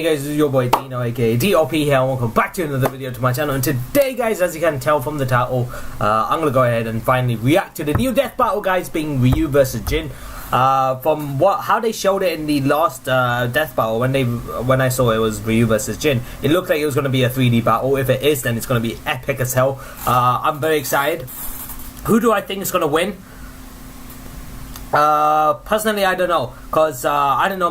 Hey guys, this is your boy Dino aka DOP here, and welcome back to another video to my channel. And today guys, as you can tell from the title, I'm gonna go ahead and finally react to the new death battle guys, being Ryu versus Jin. From how they showed it in the last death battle, when I saw it was Ryu versus Jin, it looked like it was gonna be a 3D battle. If it is, then it's gonna be epic as hell. I'm very excited. Who do I think is gonna win? Personally, I don't know, cause I don't know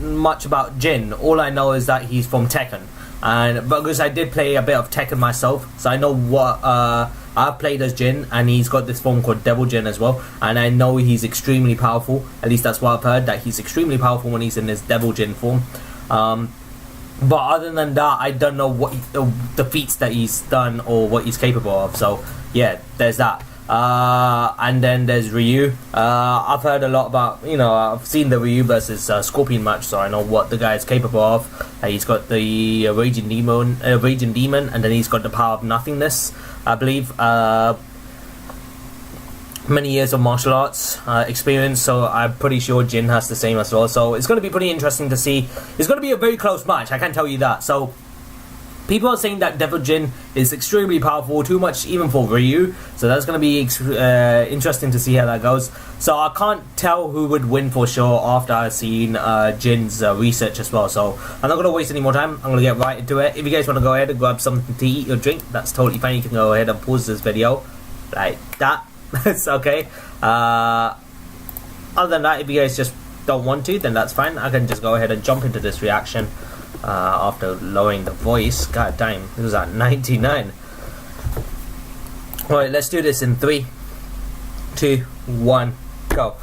much about Jin. All I know is that he's from Tekken, and because I did play a bit of Tekken myself, so I know what I've played as Jin, and he's got this form called Devil Jin as well, and I know he's extremely powerful. At least that's what I've heard, that he's extremely powerful when he's in his Devil Jin form. But other than that, I don't know what the feats that he's done or what he's capable of. So yeah, there's that. And then there's Ryu. I've heard a lot about, I've seen the Ryu versus Scorpion match, so I know what the guy is capable of. He's got the Raging Demon, and then he's got the power of nothingness, I believe. Many years of martial arts experience, so I'm pretty sure Jin has the same as well. So it's going to be pretty interesting to see. It's going to be a very close match, I can tell you that. So people are saying that Devil Jin is extremely powerful, too much even for Ryu, so that's going to be interesting to see how that goes. So I can't tell who would win for sure after I've seen Jin's research as well, so I'm not going to waste any more time. I'm going to get right into it. If you guys want to go ahead and grab something to eat or drink, that's totally fine. You can go ahead and pause this video like that. It's okay. Other than that, if you guys just don't want to, then that's fine. I can just go ahead and jump into this reaction. After lowering the voice. God damn, it was at 99. Alright, let's do this in 3, 2, 1, go.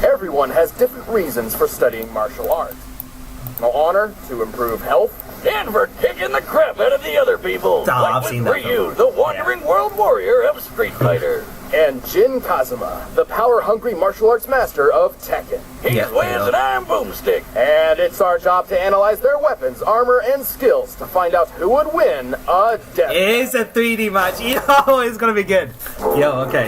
Everyone has different reasons for studying martial arts. No honor, to improve health, and for kicking the crap out of the other people. I've seen that Ryu, the wandering world warrior of Street Fighter. And Jin Kazama, the power-hungry martial arts master of Tekken. He's Wiz and I'm Boomstick. And it's our job to analyze their weapons, armor, and skills to find out who would win a death match. It's a 3D match. Yo, it's gonna be good. Yo, okay.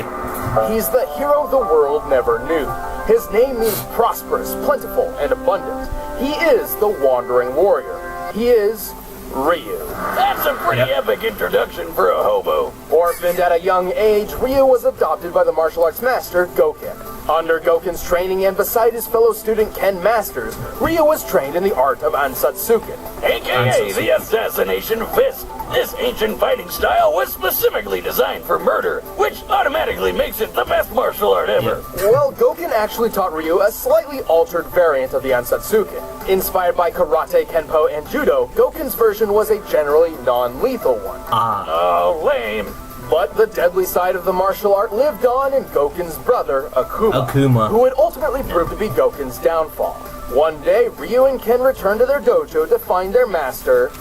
He's the hero the world never knew. His name means prosperous, plentiful, and abundant. He is the wandering warrior. He is Ryu. That's a pretty epic introduction for a hobo. Orphaned at a young age, Ryu was adopted by the martial arts master Gouken. Under Gouken's training and beside his fellow student Ken Masters, Ryu was trained in the art of Ansatsuken, aka the Assassination Fist. This ancient fighting style was specifically designed for murder, which automatically makes it the best martial art ever. Well, Gouken actually taught Ryu a slightly altered variant of the Ansatsuken. Inspired by karate, kenpo, and judo, Gouken's version was a generally non-lethal one. Oh, lame. But the deadly side of the martial art lived on in Gouken's brother, Akuma, who would ultimately prove to be Gouken's downfall. One day, Ryu and Ken returned to their dojo to find their master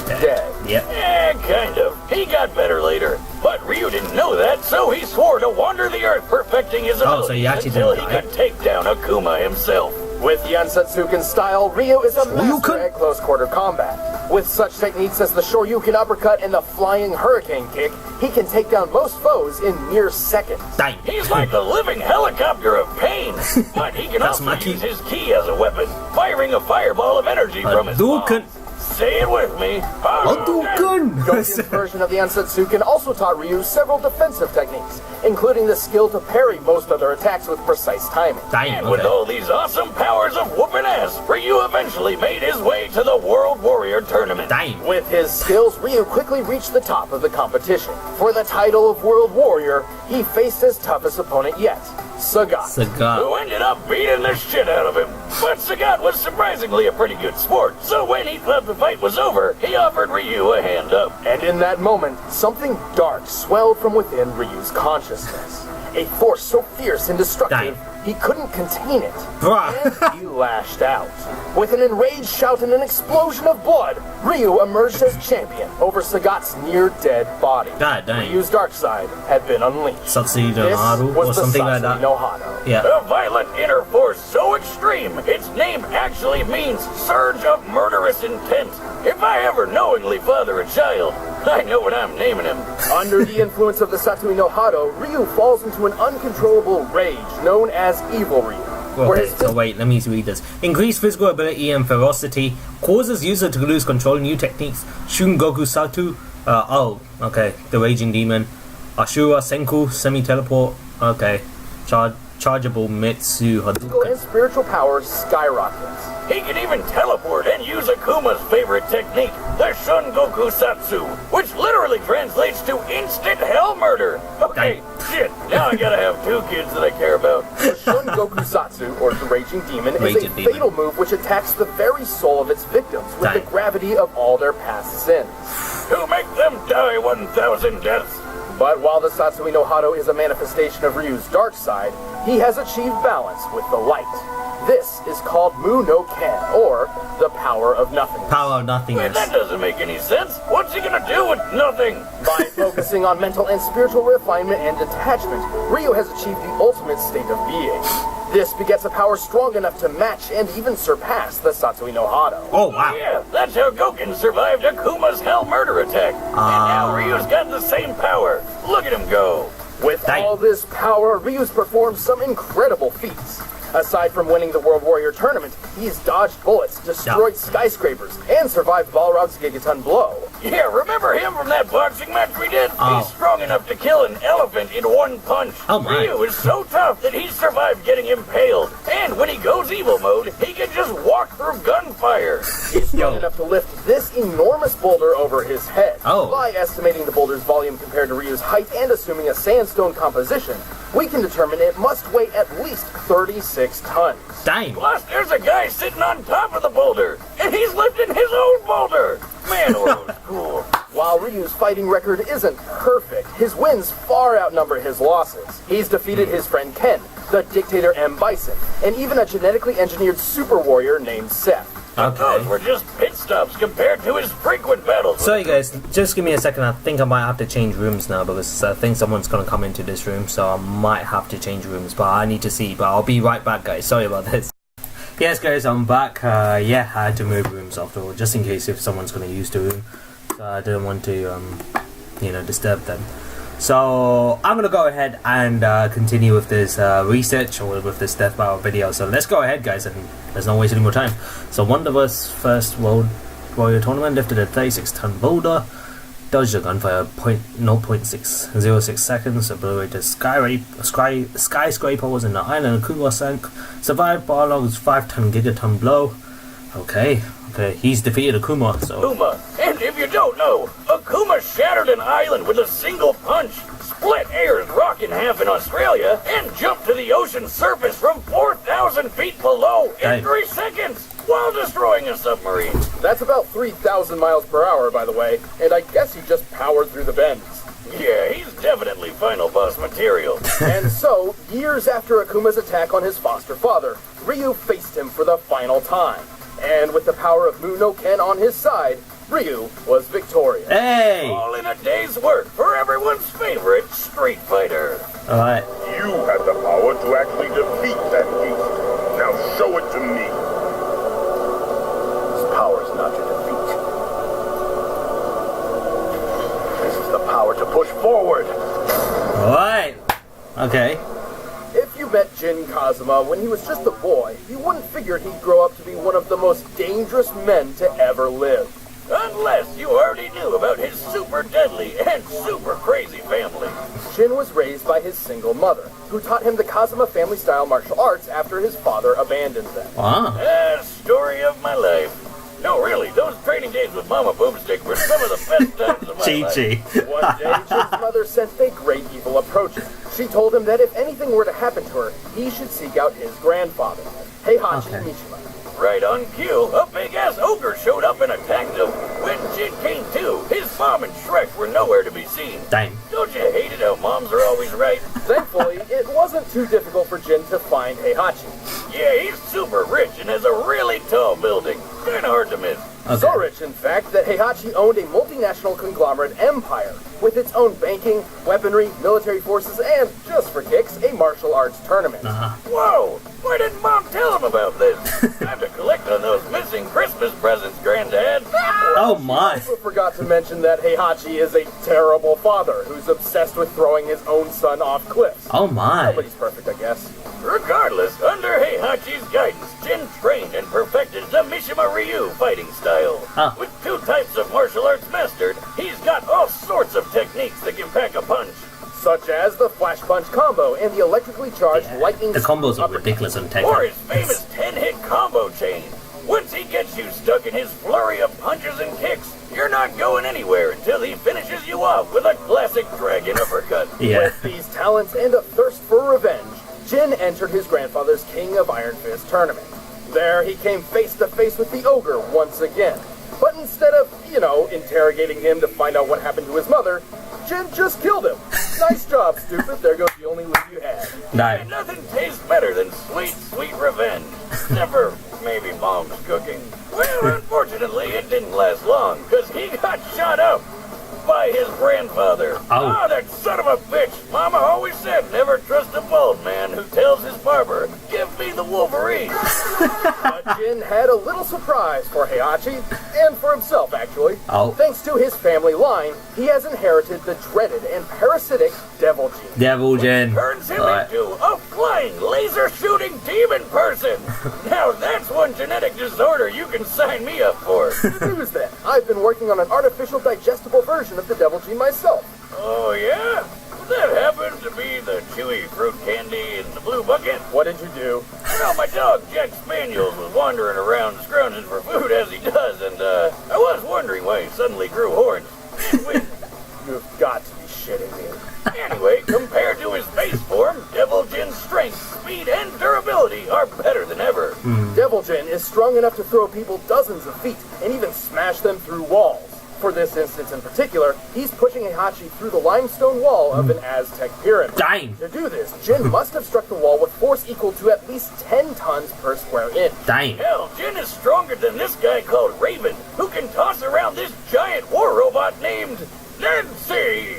dead. Yeah, kind of. He got better later. But Ryu didn't know that, so he swore to wander the earth perfecting his abilities until he could take down Akuma himself. With the Ansatsuken style, Ryu is a master at close-quarter combat. With such techniques as the Shoryuken uppercut and the flying hurricane kick, he can take down most foes in mere seconds. He's like the living helicopter of pain, but he can also use his ki as a weapon, firing a fireball of energy from his palm. Say it with me. Gouken's version of the Ansatsuken also taught Ryu several defensive techniques, including the skill to parry most other attacks with precise timing. And with all these awesome powers of whooping ass, Ryu eventually made his way to the World Warrior Tournament. With his skills, Ryu quickly reached the top of the competition. For the title of World Warrior, he faced his toughest opponent yet, Sagat, who ended up beating the shit out of him. But Sagat was surprisingly a pretty good sport, so when he thought the fight was over, he offered Ryu a hand up. And in that moment, something dark swelled from within Ryu's consciousness. A force so fierce and destructive he couldn't contain it. Bruh. And he lashed out. With an enraged shout and an explosion of blood, Ryu emerged as champion over Sagat's near-dead body. God dang. Ryu's dark side had been unleashed. Satsui no This Haru was or the something like Satsui that. no Hado. Yeah. A violent inner force so extreme, its name actually means surge of murderous intent. If I ever knowingly father a child, I know what I'm naming him. Under the influence of the Satsui no Hado, Ryu falls into an uncontrollable rage known as Evil Ryu. Okay, so wait, let me read this. Increased physical ability and ferocity causes user to lose control. New techniques. Shun Goku Satu. Okay. The Raging Demon. Ashura Senku. Semi-teleport. Okay. Chargeable Mitsu Physical and Hadouken. spiritual power skyrockets. He can even teleport and use Akuma's favorite technique, the Shun Goku Satsu, which literally translates to instant hell murder. Okay, shit, now I gotta have 2 kids that I care about. The Shun Goku Satsu, or the Raging Demon, is a fatal move which attacks the very soul of its victims with the gravity of all their past sins. To make them die 1,000 deaths. But while the Satsui no Hado is a manifestation of Ryu's dark side, he has achieved balance with the light. This is called Mu no Ken, or the power of nothingness. Power of Wait, nothingness. that doesn't make any sense. What's he gonna do with nothing? By focusing on mental and spiritual refinement and detachment, Ryu has achieved the ultimate state of being. This begets a power strong enough to match and even surpass the Satsui no Hado. Oh wow. Yeah, that's how Goken survived Akuma's hell murder attack. And now Ryu's got the same power. Look at him go. With all this power, Ryu's performed some incredible feats. Aside from winning the World Warrior Tournament, he's dodged bullets, destroyed skyscrapers, and survived Balrog's Gigaton blow. Yeah, remember him from that boxing match we did? He's strong enough to kill an elephant in one punch. Oh my. Ryu is so tough that he's survived getting impaled. And when he goes evil mode, he can just walk through gunfire. He's strong enough to lift this enormous boulder over his head. By estimating the boulder's volume compared to Ryu's height and assuming a sandstone composition, we can determine it must weigh at least 36 tons. Dang. Plus, there's a guy sitting on top of the boulder, and he's lifting his own boulder. Man, Oro's cool. While Ryu's fighting record isn't perfect, his wins far outnumber his losses. He's defeated his friend Ken, the dictator M. Bison, and even a genetically engineered super warrior named Seth. Okay. Those were just pit stops compared to his frequent battles. Sorry guys, just give me a second. I think I might have to change rooms now because I think someone's gonna come into this room, so I might have to change rooms. But I need to see. But I'll be right back, guys. Sorry about this. Yes, guys, I'm back. Yeah, I had to move rooms after all, just in case if someone's gonna use the room. So I didn't want to, disturb them. So I'm gonna go ahead and continue with this research or with this death battle video. So let's go ahead, guys, and let's not waste any more time. So Wonderverse first World Warrior Tournament lifted a 36-ton boulder, dodged a gunfire 0.606 seconds, obliterated skyscrapers in the island Akuma sank, survived Barlog's 5-ton gigaton blow. Okay, he's defeated Akuma, so... Akuma, and if you don't know, Akuma shattered an island with a single punch, split Ayers Rock in half in Australia, and jumped to the ocean surface from 4,000 feet below in 3 seconds, while destroying a submarine. That's about 3,000 miles per hour, by the way, and I guess he just powered through the bends. Yeah, he's definitely final boss material. And so, years after Akuma's attack on his foster father, Ryu faced him for the final time. And with the power of Mu no Ken on his side, Ryu was victorious. Hey! All in a day's work for everyone's favorite Street Fighter. Alright. You have the power to actually defeat that beast. Now show it to me. This power is not to defeat. This is the power to push forward. Alright. Okay. If you met Jin Kazama when he was just a boy, you wouldn't figure he'd grow up to be one of the most dangerous men to ever live. Unless you already knew about his super deadly and super crazy family. Jin was raised by his single mother, who taught him the Kazama family-style martial arts after his father abandoned them. Wow. Story of my life. No, really, those training days with Mama Boomstick were some of the best times of my life. One day, Jin's mother sensed a great evil approaching. She told him that if anything were to happen to her, he should seek out his grandfather, Heihachi Mishima. right on cue, a big-ass ogre showed up and attacked him. When Jin came to, his mom and Shrek were nowhere to be seen. Damn. Don't you hate it how moms are always right? Thankfully, it wasn't too difficult for Jin to find Heihachi. Yeah, he's super rich and has a really tall building. Kinda hard to miss. Okay. So rich, in fact, that Heihachi owned a multinational conglomerate empire with its own banking, weaponry, military forces, and, just for kicks, a martial arts tournament. Whoa! Why didn't Mom tell him about this? Time to collect on those missing Christmas presents, Granddad. Oh my. Also forgot to mention that Heihachi is a terrible father who's obsessed with throwing his own son off cliffs. Oh my. Nobody's perfect, I guess. Regardless, under Heihachi's guidance, Jin trained and perfected the Mishima Ryu fighting style. Huh. With 2 types of martial arts mastered, he's got all sorts of techniques that can pack a punch. Such as the flash punch combo and the electrically charged lightning The combos are uppercut. ridiculous on Or Tekken. his famous 10-hit combo chain. Once he gets you stuck in his flurry of punches and kicks, you're not going anywhere until he finishes you off with a classic dragon uppercut. Yeah. With these talents and a thirst for revenge, Jin entered his grandfather's King of Iron Fist tournament. There, he came face to face with the ogre once again. But instead of, interrogating him to find out what happened to his mother, Jin just killed him. Nice job, stupid. There goes the only lead you had. Nice. And nothing tastes better than sweet, sweet revenge. Never, maybe Mom's cooking. Well, unfortunately, it didn't last long, because he got shot up by his grandfather. Oh. Ah, that son of a bitch. Mama always said never trust a bald man who tells his barber, give me the Wolverine. But Jin had a little surprise for Heihachi, and for himself, actually. Oh. Thanks to his family line, he has inherited the dreaded and parasitic Devil Gene. Devil Jin. Turns him Alright. into a flying, laser-shooting demon person. Now that's one genetic disorder you can sign me up for. Good news then. I've been working on an artificial digestible version of the Devil Gene myself. Oh, yeah? That happens to be the chewy fruit candy in the blue bucket. What did you do? My dog Jack Spaniels was wandering around scrounging for food as he does, and I was wondering why he suddenly grew horns. You've got to be shitting me. Anyway, compared to his base form, Devil Jin's strength, speed, and durability are better than ever. Devil Jin is strong enough to throw people dozens of feet and even smash them through walls. For this instance in particular, he's pushing Heihachi through the limestone wall of an Aztec pyramid. Dang. To do this, Jin must have struck the wall with force equal to at least 10 tons per square inch. Dang. Hell, Jin is stronger than this guy called Raven, who can toss around this giant war robot named Nancy.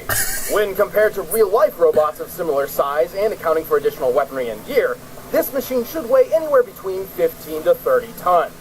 When compared to real-life robots of similar size and accounting for additional weaponry and gear, this machine should weigh anywhere between 15 to 30 tons.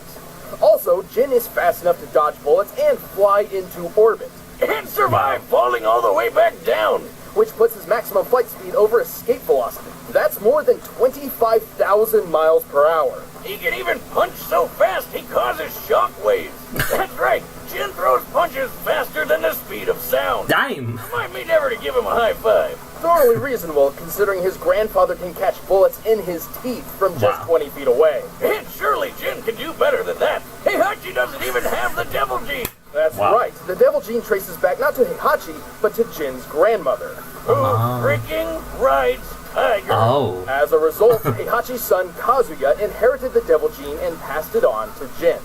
Also, Jin is fast enough to dodge bullets and fly into orbit, And survive falling all the way back down. which puts his maximum flight speed over escape velocity. That's more than 25,000 miles per hour. He can even punch so fast he causes shock waves. That's right, Jin throws punches faster than the speed of sound. Damn. Remind me never to give him a high five. Totally reasonable, considering his grandfather can catch bullets in his teeth from just Wow. 20 feet away. And surely Jin can do better than that. Heihachi doesn't even have the Devil Gene. That's Wow. right. The Devil Gene traces back not to Heihachi, but to Jin's grandmother. Who freaking rides Tiger? Oh. As a result, Heihachi's son Kazuya inherited the Devil Gene and passed it on to Jin.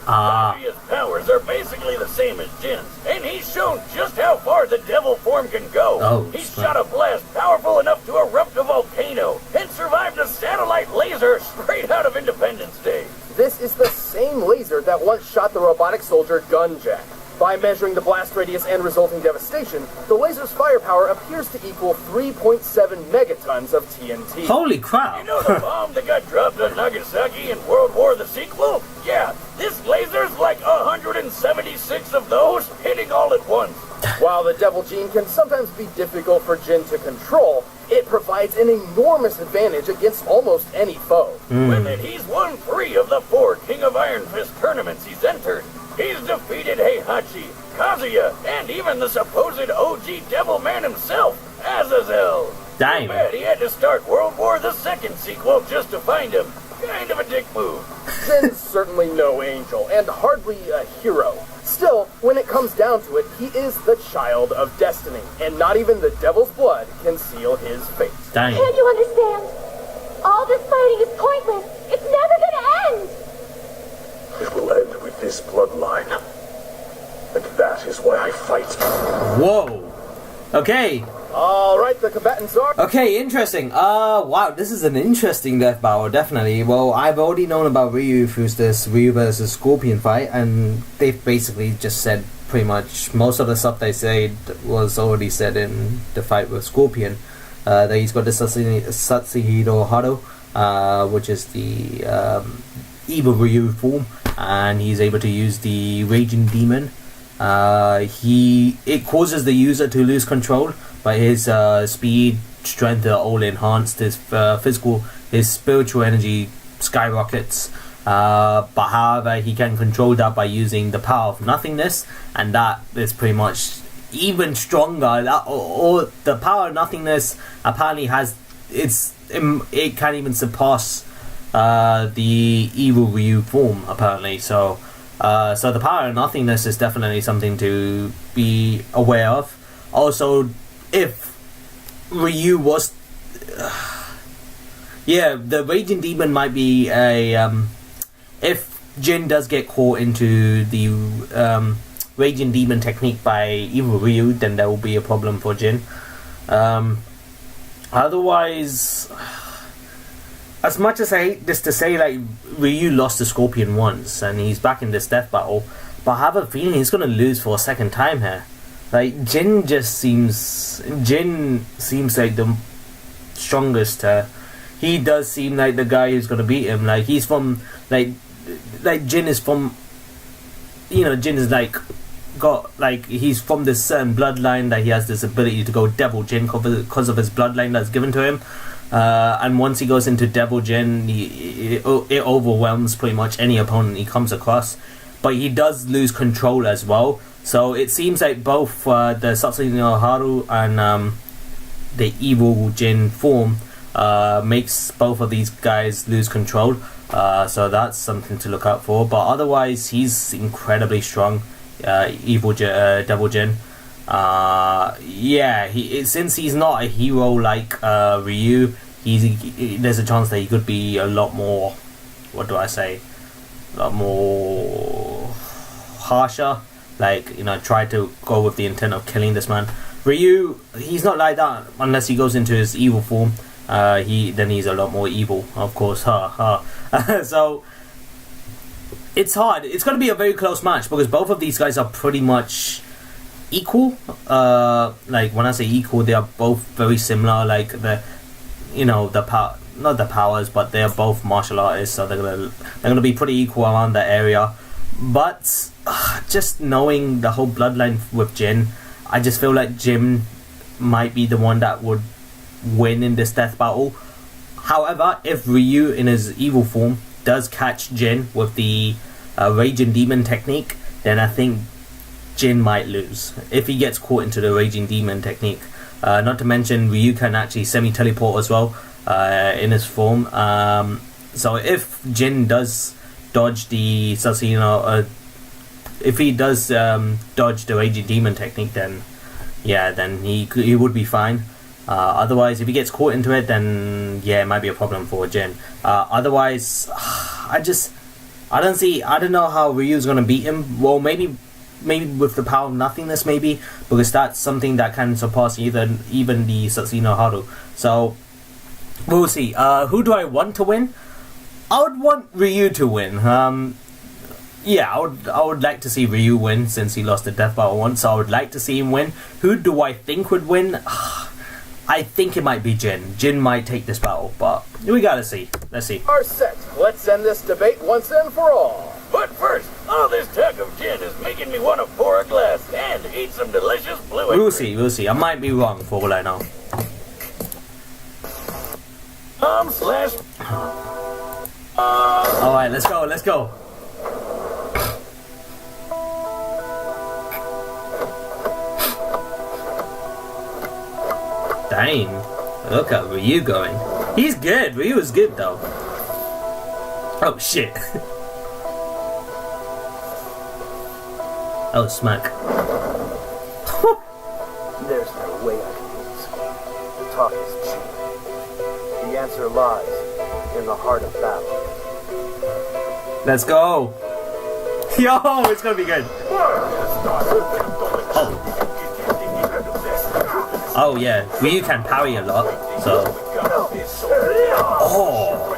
His powers are basically the same as Jin's, and he's shown just how far the devil form can go. Oh, He snap. shot a blast powerful enough to erupt a volcano and survived a satellite laser straight out of Independence Day. This is the same laser that once shot the robotic soldier Gunjack. By measuring the blast radius and resulting devastation, the laser's firepower appears to equal 3.7 megatons of TNT. Holy You crap. know the bomb that got dropped on Nagasaki in World War the sequel? Yeah, this laser's like 176 of those hitting all at once. While the Devil Gene can sometimes be difficult for Jin to control, it provides an enormous advantage against almost any foe. When he's won 3 of the 4 King of Iron Fist tournaments he's entered. He's defeated Heihachi, Kazuya, and even the supposed OG Devil Man himself, Azazel. Damn. Too bad he had to start World War the Second sequel just to find him. Kind of a dick move. Jin's certainly no angel, and hardly a hero. Still, when it comes down to it, he is the child of destiny, and not even the devil's blood can seal his fate. Dang. Can't you understand? All this fighting is pointless. It's never gonna end. this bloodline. And that is why I fight. Whoa. Okay. All right, the combatants are... Okay, interesting. Wow, this is an interesting death battle, definitely. Well, I've already known about Ryu through this Ryu versus Scorpion fight, and they've basically just said pretty much most of the stuff they said was already said in the fight with Scorpion. That he's got the Satsuhiro Hado, which is the evil Ryu form, and he's able to use the Raging Demon. It causes the user to lose control, but his speed, strength are all enhanced. His his spiritual energy skyrockets. But however, he can control that by using the power of nothingness, and that is pretty much even stronger. Or the power of nothingness apparently has it can even surpass the evil Ryu form apparently. So the power of nothingness is definitely something to be aware of. Also, if Ryu was the Raging Demon might be a if Jin does get caught into the Raging Demon technique by evil Ryu, then there will be a problem for Jin. Otherwise, as much as I hate this to say, like, Ryu lost to Scorpion once and he's back in this death battle, but I have a feeling he's gonna lose for a second time here. Like, Jin seems like the strongest. He does seem like the guy who's gonna beat him. Like, he's from like Jin is from, Jin is like he's from this certain bloodline that he has this ability to go Devil Jin because of his bloodline that's given to him. And once he goes into Devil Jin, it overwhelms pretty much any opponent he comes across. But he does lose control as well. So it seems like both the Satsuhiro Haru and the evil Jin form makes both of these guys lose control. So that's something to look out for. But otherwise, he's incredibly strong. Devil Jin. Since he's not a hero like Ryu, there's a chance that he could be a lot more, a lot more harsher, try to go with the intent of killing this man. Ryu, he's not like that unless he goes into his evil form. Then he's a lot more evil, of course. So it's hard. It's going to be a very close match because both of these guys are pretty much equal. When I say equal, they are both very similar. Like the power, not the powers, but they are both martial artists, so they're gonna be pretty equal around that area. But just knowing the whole bloodline with Jin, I just feel like Jin might be the one that would win in this death battle. However, if Ryu in his evil form does catch Jin with the Raging Demon technique, then I think Jin might lose if he gets caught into the Raging Demon technique. Not to mention Ryu can actually semi-teleport as well in his form. So if Jin does dodge the if he does dodge the Raging Demon technique, then he would be fine. Otherwise, if he gets caught into it, then it might be a problem for Jin. Otherwise, I don't know how Ryu's gonna beat him. Well, maybe with the power of nothingness, maybe, because that's something that can surpass even the Satsuhiro Haru. So we'll see. Who do I want to win? I would want Ryu to win. I would like to see Ryu win since he lost the death battle once. So I would like to see him win. Who do I think would win? I think it might be Jin. Jin might take this battle, but we gotta see. Let's see. Are set. Let's end this debate once and for all. But first, all this talk of gin is making me want to pour a glass and eat some delicious blue. We'll see. I might be wrong for all I know. Alright, let's go. Dang, look at Ryu going. He's good. Ryu is good though. Oh shit. Oh, smack. There's no way I can lose. The talk is cheap. The answer lies in the heart of battle. Let's go. Yo, it's gonna be good. Oh yeah, Ryu can parry a lot, so. Oh.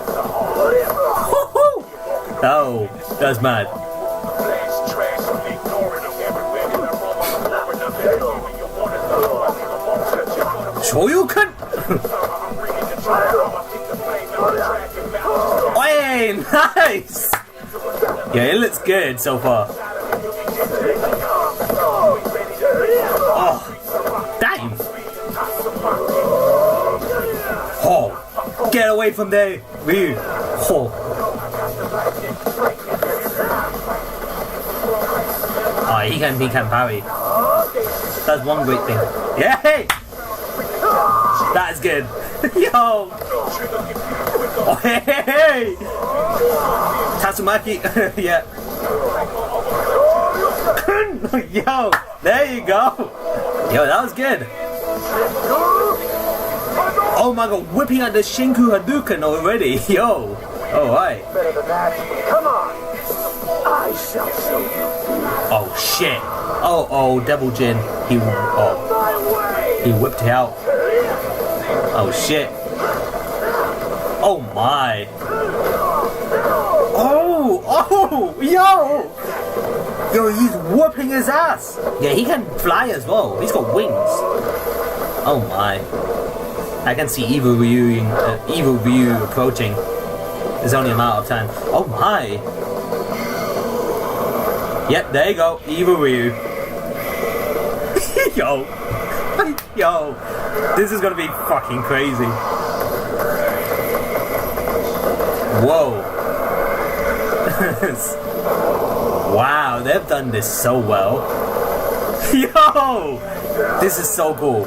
Oh, that's mad. Shoryuken! Hey, nice! Yeah, it looks good so far. Oh, damn! Oh, get away from there, Ryu! Oh. Oh, he can parry. That's one great thing. Yay! That is good. Yo! Oh, hey! Tatsumaki! Yeah. Yo! There you go! Yo, that was good. Oh my god, whipping out the Shinku Hadouken already. Yo! Alright. Better than that. Come on. I shall show you. Oh shit. Oh, Devil Jin. He whipped it out. Oh shit. Oh my. Oh, yo! Yo, he's whooping his ass. Yeah, he can fly as well. He's got wings. Oh my. I can see Evil Ryu approaching. It's only a matter of time. Oh my. Yep, there you go. Evil Ryu. Yo. Yo. This is gonna be fucking crazy. Whoa. Wow, they've done this so well. Yo! This is so cool.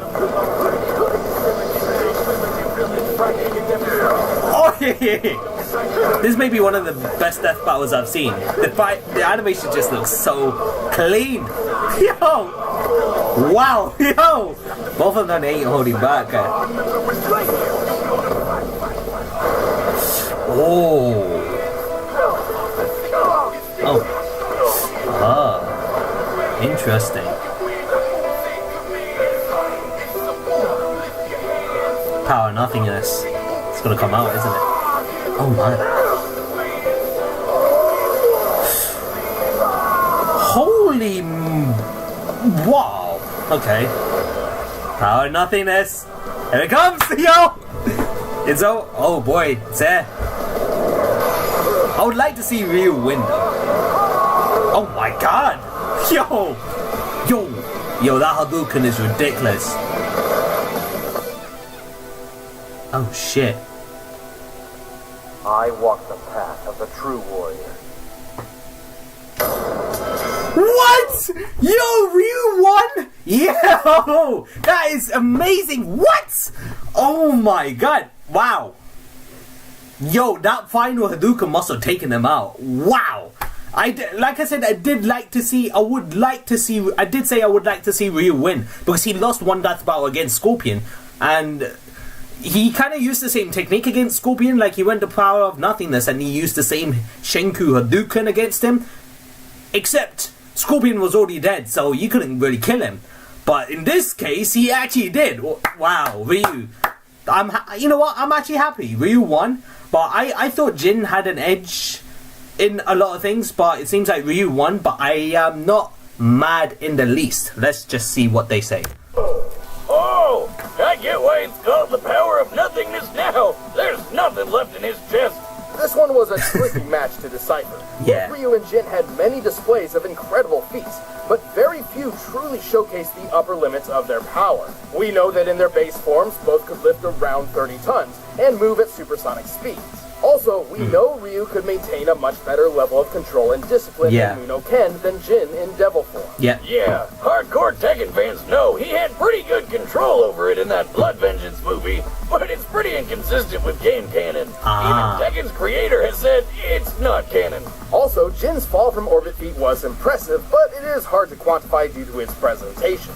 Oh yeah! This may be one of the best death battles I've seen. The animation just looks so clean. Yo! Wow! Yo! Both of them ain't holding back. Oh! Oh. Ah. Interesting. Power nothingness. It's gonna come out, isn't it? Oh my. Holy. Wow. Okay. Power nothingness. Here it comes, yo! It's oh boy, it's there. I would like to see Ryu win though. Oh my god! Yo! Yo, that Hadouken is ridiculous. Oh shit. I walk the path of the true warrior. What? Yo, Ryu won? Yo! That is amazing! What? Oh my god! Wow! Yo, that final Hadouken must have taken them out. Wow! Like I said, I did say I would like to see Ryu win, because he lost one death battle against Scorpion, and he kind of used the same technique against Scorpion, like he went to Power of Nothingness and he used the same Shinku Hadouken against him, except Scorpion was already dead, so you couldn't really kill him. But in this case, he actually did. Wow, Ryu. You know what? I'm actually happy. Ryu won, but I thought Jin had an edge in a lot of things, but it seems like Ryu won, but I am not mad in the least. Let's just see what they say. Oh, I get why it's called the power of nothingness now. There's nothing left in his chest. This one was a tricky match to decipher. Yeah. Both Ryu and Jin had many displays of incredible feats, but very few truly showcased the upper limits of their power. We know that in their base forms, both could lift around 30 tons and move at supersonic speeds. Also, we know Ryu could maintain a much better level of control and discipline in Muno Ken than Jin in Devil form. Yeah. Yeah, hardcore Tekken fans know he had pretty good control over it in that Blood Vengeance movie, but it's pretty inconsistent with game canon. Even Tekken's creator has said it's not canon. Also, Jin's fall from orbit feat was impressive, but it is hard to quantify due to its presentation.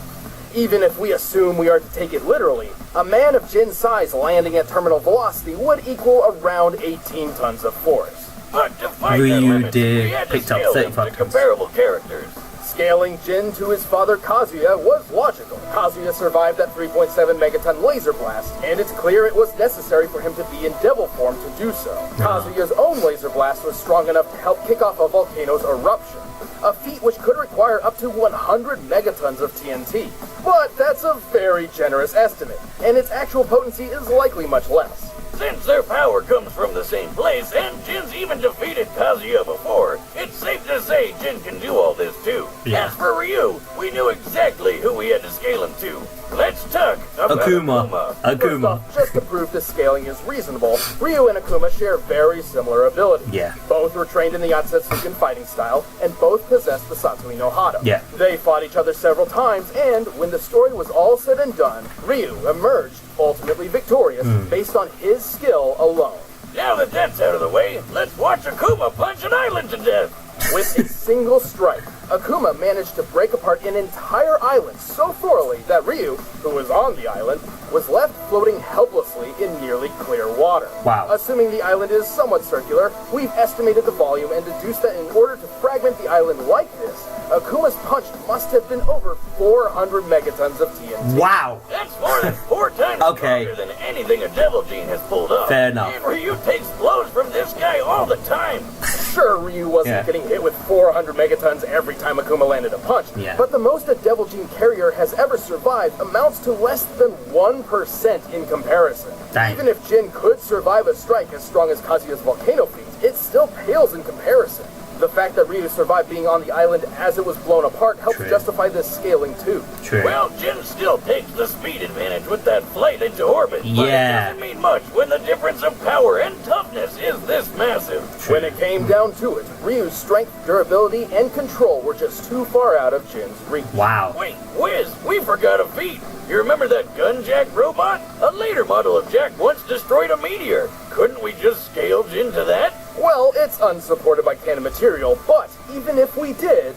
Even if we assume we are to take it literally, a man of Jin's size landing at terminal velocity would equal around 18 tons of force. But to fight Ryu their limits, did we had to picked up scale them 35 to tons. comparable characters. Scaling Jin to his father Kazuya was logical. Kazuya survived that 3.7 megaton laser blast, and it's clear it was necessary for him to be in devil form to do so. Kazuya's own laser blast was strong enough to help kick off a volcano's eruption, a feat which could require up to 100 megatons of TNT. But that's a very generous estimate, and its actual potency is likely much less. Since their power comes from the same place, and Jin's even defeated Kazuya before, it's safe to say Jin can do all this too. Yeah. As for Ryu, we knew exactly who we had to scale him to. Let's talk about Akuma. First off, just to prove this scaling is reasonable, Ryu and Akuma share very similar abilities. Yeah. Both were trained in the Yatsutsuken fighting style, and both possessed the Satsui no Hado. Yeah. They fought each other several times, and when the story was all said and done, Ryu emerged ultimately victorious based on his skill alone. Now that that's out of the way, let's watch Akuma punch an island to death. With a single strike, Akuma managed to break apart an entire island so thoroughly that Ryu, who was on the island, was left floating helplessly in nearly clear water. Wow. Assuming the island is somewhat circular, we've estimated the volume and deduced that in order to fragment the island like this, Akuma's punch must have been over 400 megatons of TNT. Wow. That's more than 4 times Okay. stronger than anything a Devil Gene has pulled off. Fair enough. And Ryu takes blows from this guy all the time. Sure, Ryu wasn't Yeah. getting hit with 400 megatons every time Akuma landed a punch, Yeah. but the most a Devil Gene carrier has ever survived amounts to less than 1% in comparison. Dang. Even if Jin could survive a strike as strong as Kazuya's volcano feat, it still pales in comparison. The fact that Ryu survived being on the island as it was blown apart helps True. justify this scaling too. True. Well, Jin still takes the speed advantage with that flight into orbit. But it Yeah. doesn't mean much when the difference of power and toughness is this massive. When it came down to it, Ryu's strength, durability, and control were just too far out of Jin's reach. Wow. Wait, Wiz, we forgot a feat. You remember that gun jack robot? A later model of Jack once destroyed a meteor. Couldn't we just scale Jin to that? Well, it's unsupported by canon material, but even if we did,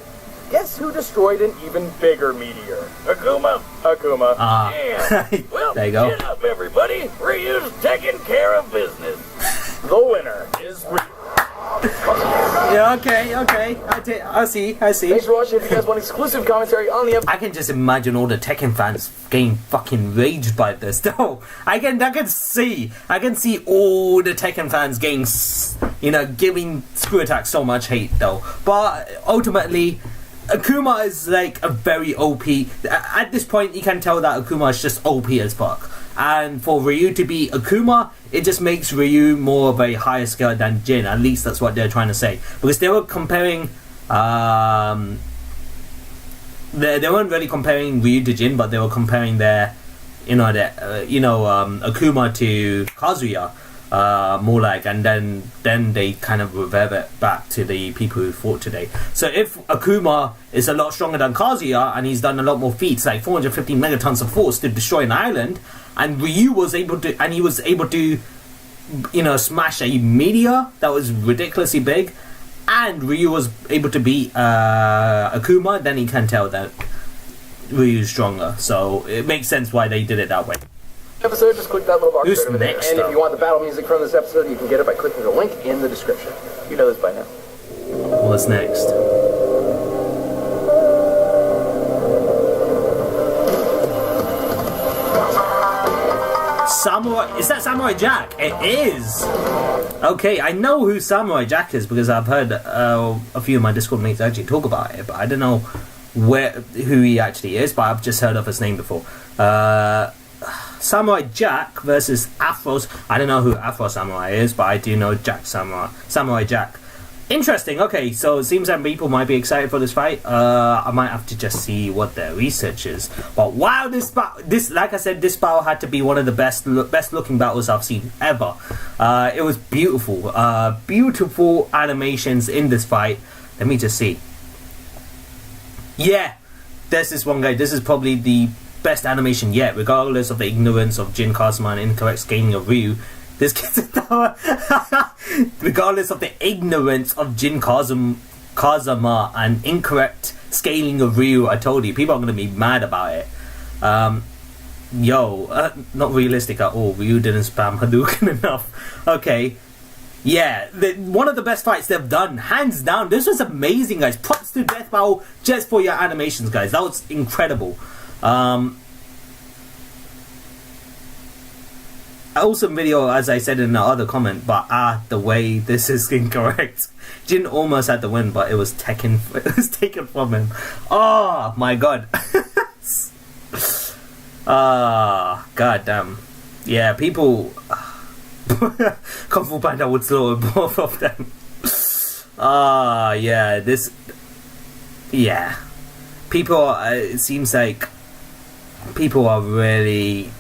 guess who destroyed an even bigger meteor? Akuma? Akuma. Damn. Well, There you go. chin up, everybody. Ryu's taking care of business. The winner is Ryu. Yeah, okay. I see. Thanks for watching. If you guys want exclusive commentary on the episode, I can just imagine all the Tekken fans getting fucking raged by this. Though I can see all the Tekken fans getting, giving Screw Attack so much hate though. But ultimately, Akuma is like a very OP. At this point, you can tell that Akuma is just OP as fuck. And for Ryu to be Akuma, it just makes Ryu more of a higher scale than Jin. At least that's what they're trying to say. Because they were comparing, they weren't really comparing Ryu to Jin, but they were comparing their, Akuma to Kazuya, more like, and then they kind of revert it back to the people who fought today. So if Akuma is a lot stronger than Kazuya and he's done a lot more feats, like 450 megatons of force to destroy an island, and Ryu was able to, smash a meteor that was ridiculously big, and Ryu was able to beat Akuma, then you can tell that Ryu's stronger. So it makes sense why they did it that way. episode, just click that little box Who's right over there. next, And if though? you want the battle music from this episode, you can get it by clicking the link in the description. You know this by now. What's next? Samurai, is that Samurai Jack? It is! Okay, I know who Samurai Jack is because I've heard a few of my Discord mates actually talk about it, but I don't know who he actually is, but I've just heard of his name before. Samurai Jack versus Afros. I don't know who Afro Samurai is, but I do know Samurai Jack. Interesting. Okay, so it seems that people might be excited for this fight. I might have to just see what their research is. But wow, this like I said, this battle had to be one of the best looking battles I've seen ever. It was beautiful. Beautiful animations in this fight. Let me just see. Yeah, there's this one guy. This is probably the best animation yet, regardless of the ignorance of Jin Kazama and incorrect scaling of Ryu. This kid's regardless of the ignorance of Jin Kazama and incorrect scaling of Ryu, I told you, people are going to be mad about it. Not realistic at all. Ryu didn't spam Hadouken enough. Okay. yeah, one of the best fights they've done, hands down. This was amazing, guys. Props to Death Battle just for your animations, guys. That was incredible. Awesome video, as I said in the other comment, but the way this is incorrect. Jin almost had the win, but it was taken from him. Oh my god. God damn. Yeah, people. Kung Fu Panda would slaughter both of them. Yeah, this. Yeah. People, it seems like people are really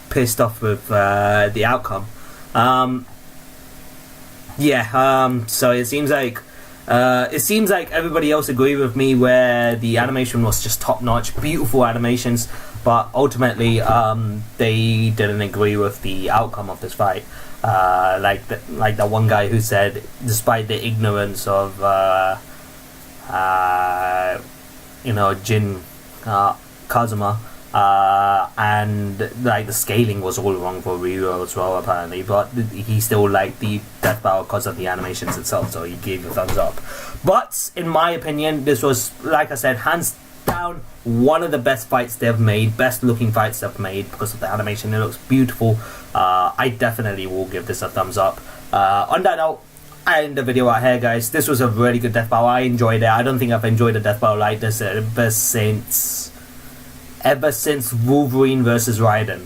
pissed off with the outcome. So it seems like everybody else agreed with me where the animation was just top notch, beautiful animations, but ultimately they didn't agree with the outcome of this fight. Like the one guy who said, despite the ignorance of Jin Kazama, and like the scaling was all wrong for Ryu as well apparently, but he still liked the Death Battle because of the animations itself, so he gave a thumbs up. But in my opinion, this was, like I said, hands down one of the best fights they've made, best looking fights they've made because of the animation. It looks beautiful. I definitely will give this a thumbs up. On that note, I end the video right here, guys. This was a really good Death Battle. I enjoyed it. I don't think I've enjoyed a Death Battle like this ever since Wolverine versus Raiden,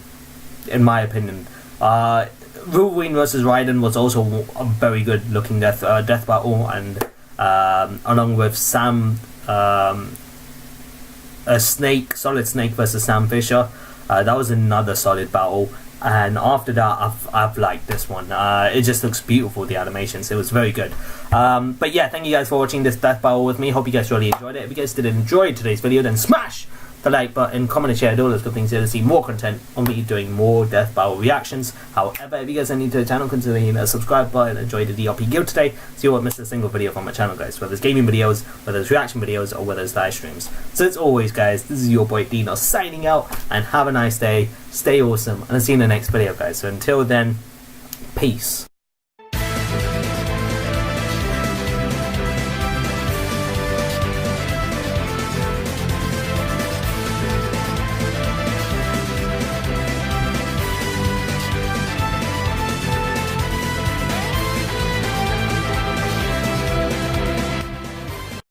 in my opinion. Wolverine versus Raiden was also a very good looking death battle, and along with Sam, Solid Snake versus Sam Fisher, that was another solid battle. And after that, I've liked this one. It just looks beautiful, the animations. It was very good. But yeah, thank you guys for watching this Death Battle with me. Hope you guys really enjoyed it. If you guys did enjoy today's video, then smash the like button, comment and share, do all those good things here to see more content on me doing more Death Battle reactions. However, if you guys are new to the channel, consider hitting that subscribe button. Enjoy the DRP Guild today, so you won't miss a single video from my channel, guys. Whether it's gaming videos, whether it's reaction videos, or whether it's live streams. So as always, guys, this is your boy Dino signing out, and have a nice day, stay awesome, and I'll see you in the next video, guys. So until then, peace.